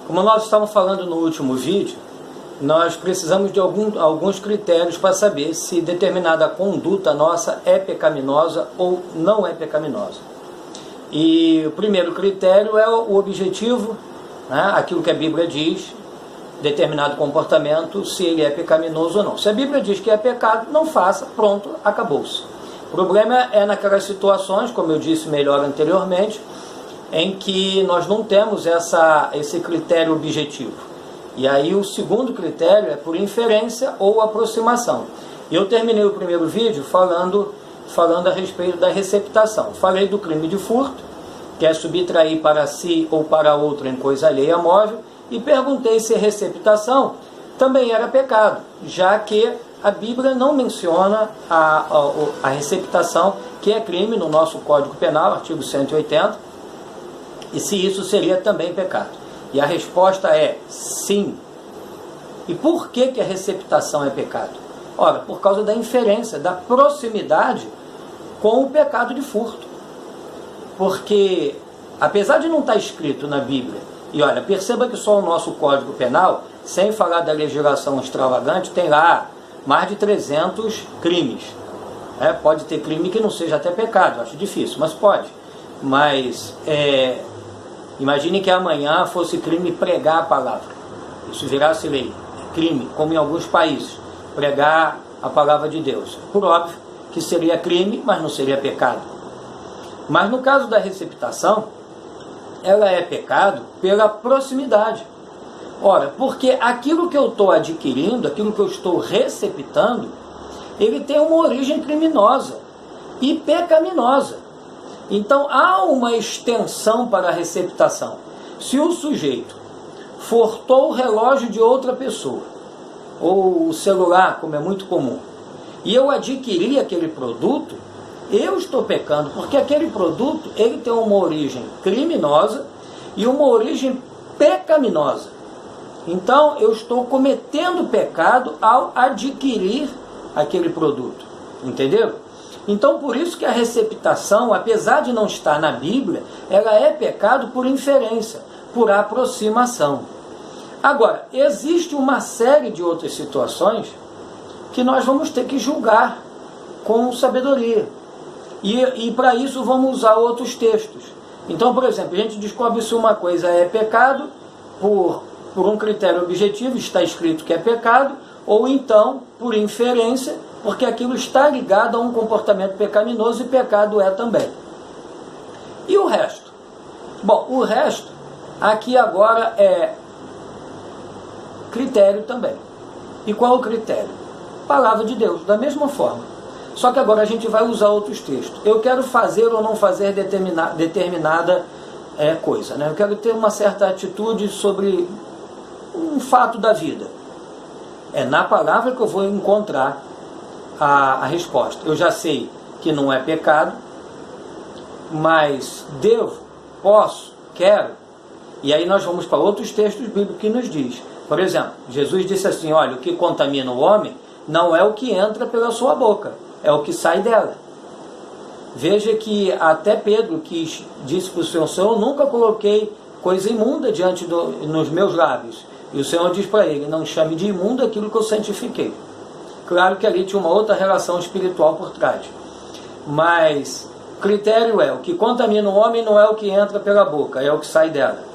Como nós estávamos falando no último vídeo, nós precisamos de alguns critérios para saber se determinada conduta nossa é pecaminosa ou não é pecaminosa. E o primeiro critério é o objetivo, né? Aquilo que a Bíblia diz, determinado comportamento, se ele é pecaminoso ou não. Se a Bíblia diz que é pecado, não faça, pronto, acabou-se. O problema é naquelas situações, como eu disse melhor anteriormente, em que nós não temos esse critério objetivo. E aí o segundo critério é por inferência ou aproximação. E eu terminei o primeiro vídeo falando a respeito da receptação. Falei do crime de furto, que é subtrair para si ou para outro em coisa alheia móvel, e perguntei se receptação também era pecado, já que a Bíblia não menciona a receptação, que é crime no nosso Código Penal, artigo 180, e se isso seria também pecado. E a resposta é sim. E por que a receptação é pecado? Ora, por causa da inferência, da proximidade com o pecado de furto. Porque, apesar de não estar escrito na Bíblia, e olha, perceba que só o nosso Código Penal, sem falar da legislação extravagante, tem lá mais de 300 crimes. Pode ter crime que não seja até pecado, acho difícil, mas pode. Mas imagine que amanhã fosse crime pregar a palavra. Isso virasse lei. Crime, como em alguns países, pregar a palavra de Deus. Por óbvio que seria crime, mas não seria pecado. Mas no caso da receptação, ela é pecado pela proximidade. Ora, porque aquilo que eu estou adquirindo, aquilo que eu estou receptando, ele tem uma origem criminosa e pecaminosa. Então há uma extensão para a receptação. Se o sujeito furtou o relógio de outra pessoa, ou o celular, como é muito comum, e eu adquiri aquele produto, eu estou pecando, porque aquele produto ele tem uma origem criminosa e uma origem pecaminosa. Então eu estou cometendo pecado ao adquirir aquele produto. Entenderam? Então por isso que a receptação, apesar de não estar na Bíblia, ela é pecado por inferência, por aproximação. Agora, existe uma série de outras situações que nós vamos ter que julgar com sabedoria. E para isso vamos usar outros textos. Então, por exemplo, a gente descobre se uma coisa é pecado por um critério objetivo, está escrito que é pecado, ou então por inferência, porque aquilo está ligado a um comportamento pecaminoso e pecado é também. E o resto? Bom, o resto aqui agora é critério também. E qual o critério? Palavra de Deus, da mesma forma. Só que agora a gente vai usar outros textos. Eu quero fazer ou não fazer determinada coisa, né? Eu quero ter uma certa atitude sobre um fato da vida. É na palavra que eu vou encontrar a resposta. Eu já sei que não é pecado, mas devo, posso, quero. E aí nós vamos para outros textos bíblicos que nos diz. Por exemplo, Jesus disse assim, olha, o que contamina o homem não é o que entra pela sua boca, é o que sai dela. Veja que até Pedro que disse para o Senhor, eu nunca coloquei coisa imunda nos meus lábios. E o Senhor diz para ele, não chame de imundo aquilo que eu santifiquei. Claro que ali tinha uma outra relação espiritual por trás. Mas o critério é, o que contamina o homem não é o que entra pela boca, é o que sai dela.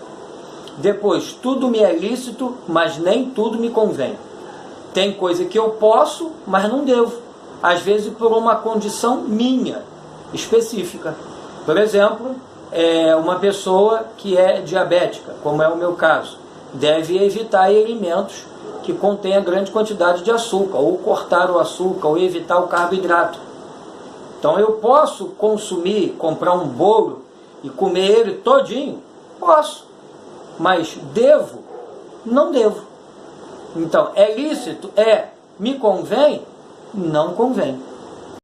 Depois, tudo me é lícito, mas nem tudo me convém. Tem coisa que eu posso, mas não devo. Às vezes por uma condição minha, específica. Por exemplo, uma pessoa que é diabética, como é o meu caso, deve evitar alimentos que contenham grande quantidade de açúcar, ou cortar o açúcar, ou evitar o carboidrato. Então eu posso comprar um bolo e comer ele todinho? Posso. Mas devo? Não devo. Então, é lícito? Me convém? Não convém.